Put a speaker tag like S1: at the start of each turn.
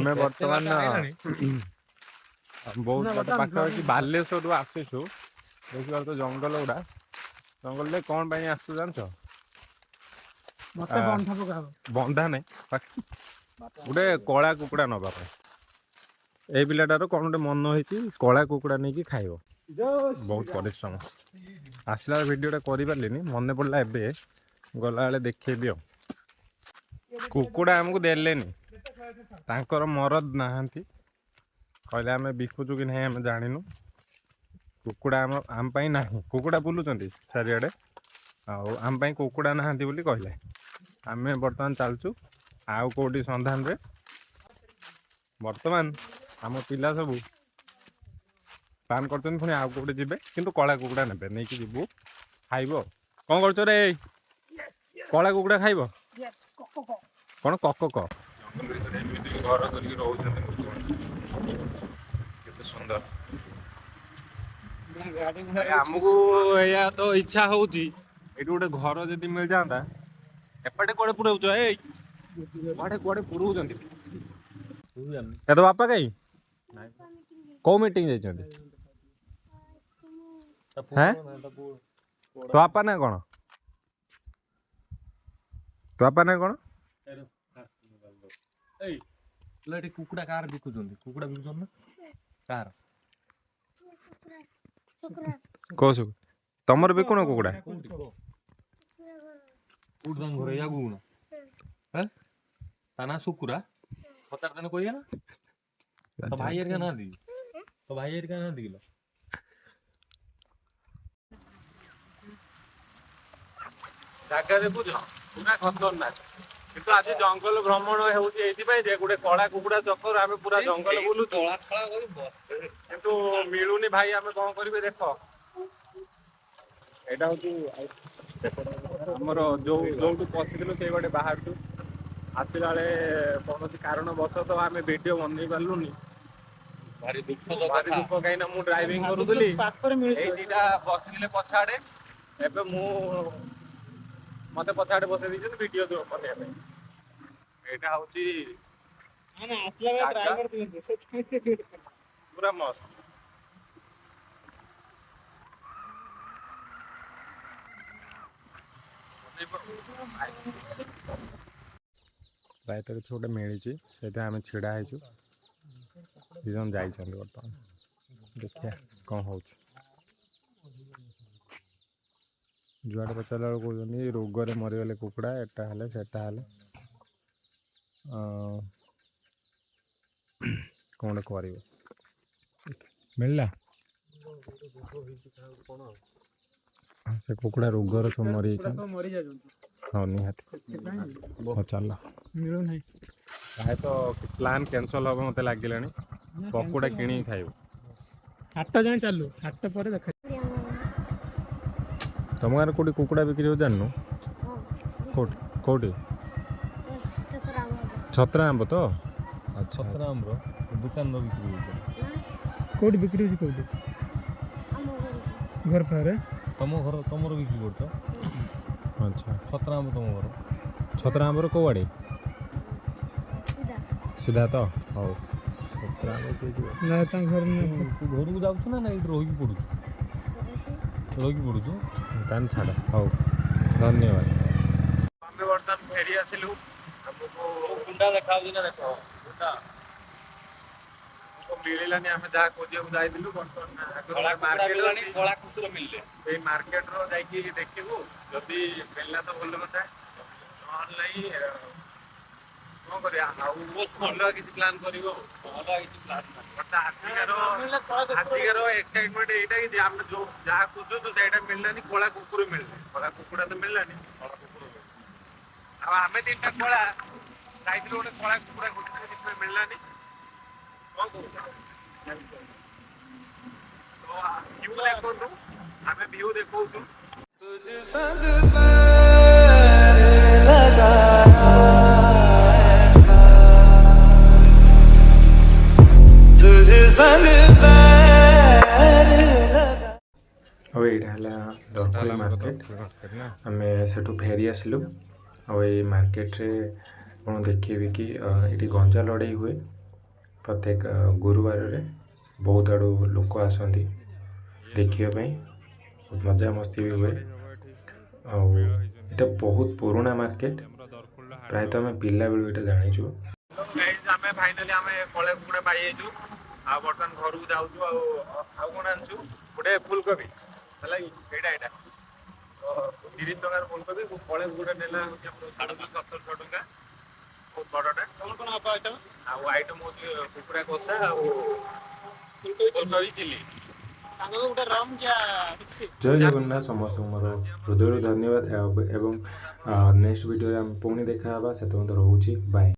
S1: आमे बर्तमान बहुत बात पाखापाखि बालेश्वर आसीचु देखिए तो जंगल गुड़ा जंगल में कौन पाई आसु जान बंधा नहीं गोटे कला कुकुड़ा नवा ए पिलाटार कौन गोटे मन होती कला कुकुड़ा नहीं कि खाइब बहुत परिश्रम आसला भिडटा कर मन पड़ा एबे गला बेले देखेबी कुकुड़ा आमको देलेनी तांकर मरद नहांती कहले आम बिकुचु कि नहीं आम जानिनु कुकुड़ा आम पाई नाही कुकुड़ा बुलुचंती चारिआडे आम पाई कुकुड़ा नहांती बोली कहले आम बर्तमान चलचु आउ कोटी संधान रे बर्तमान आम पिला सबू प्लान करछन पुणी आउ कोटी जिबे किंतु कला कुकुड़ा नेबे नहीं कि जिबू खाइबो कौन करछ रे कला कुकुड़ा खाइबो कौन कक क घर करके केते सुंदर आमको या तो इच्छा होची एटू गोटे घर जदी मिल जांदा एपटे कोड़े पुरौछ ए कोड़े कोड़े पुरौछंती ए तो बापा कई को मीटिंग जाइछंती हैं तो बापा ना कोन तो बापा ना कोन ए लटे कुकुड़ा कार बिकुछंती कुकुड़ा बिकुछन ना कार को सु तमर बिकुण कुकुड़ा उड़दान घरे या गुण हैं ताना सुकुरा पतार तने कोइया ना तो भाई एरिया ना दी तो भाई एरिया ना दिलो जागा देखुछ पूरा खतरनाक किंतु आज जंगल भ्रमण होउची एथि पय जे गुडे कळा कुकुडा चक्कर आमे पूरा जंगल बुलु कळा कळा करी किंतु मिलुनी भाई आमे कोन करिवे देखो एटा होची हमर जो जो पसिदिलो से गोटे बाहर तू आसिला बेले कौन कारण बस तो आम वीडियो बनई पार्लुनि भारी दुख कहीं मु ड्राइविंग करूली दीटा बसले पछाड़े एबे मु मत पछाड़े बसई दी वीडियो बनवाई एटा होची पूरा मस्त प्रायतः छोटे मिली से आम छिड़ा हो दिन जा बर्तमान देखिए कौन हो जुआड़े पचारा कहते रोगरे मरीगले कुकुड़ा एटा हेले सेटा हेले कौन कर मिलला से कुकुड़ा रोगर सब मरी हाँ निहाती चल तो प्लान कैंसल हम मत लगे पकोड़ा किणी खाइब हाट जाए चलू हाट पर देख तुम गाँव कौटी कुकुड़ा बिक्री हो जानू कौटी छतरा आंब तो छतरा आंब दुकान बिक्री कौटी बिक्री हो कौटी घर पारे तुम घर तुम बिक्री कर अच्छा छतरा आंब तुम घर छतरा आंबर कौ आड़े सीधा तो हौ छतरा आंब ना घर घर को जाऊ ना ये रही पड़ू रही पड़ू तान छाड़ हौ धन्यवाद आम बर्तमान फेरी आसिलु हमको गुंडा देखा ना देख गुंडा मिलानी आम जहाँ खोजा जाइलु मार्केट रो देखू जदि मिलला तो भल कथा प्लान कर एक्साइटमेंट यहीटा कि आम जो जहाँ खोजु से मिललानी कला कुकुर मिलने कला कुकुड़ा तो मिललानी आम तीन कला जाइए गोटे कला कुकुड़ा गोटे मिललानी आम व्यू देखु अब यहाँ दरखली मार्केट आम से फेरी आसलु आई मार्केट रे कौन देखे कि ये गंजा लड़ाई हुए
S2: प्रत्येक गुरुवार रे बहुत आड़ू लोक आसती देखिए बहुत मजा मस्ती भी हुए आउ बहुत पुराना मार्केट प्रायतः आम पिला बेलू ये जाचु
S1: आम फाइनाली आम कले कुकुड़ा पाई बर्तमान घर को जाऊँ आउ कौन आनचु गोटे फुलकोबी है कि 30 टकर फुलकोबी कले कुकुड़ा नेला 1700 टका बहुत बड़टे कौन कौन आप आइटम आइटम हूँ कुकुड़ा कषा फुलकोबी चिली
S2: जय जगन्नाथ समस्त मोर हृदय धन्यवाद एवं नेक्स्ट वीडियो पुणी देखा से रोचे बाय।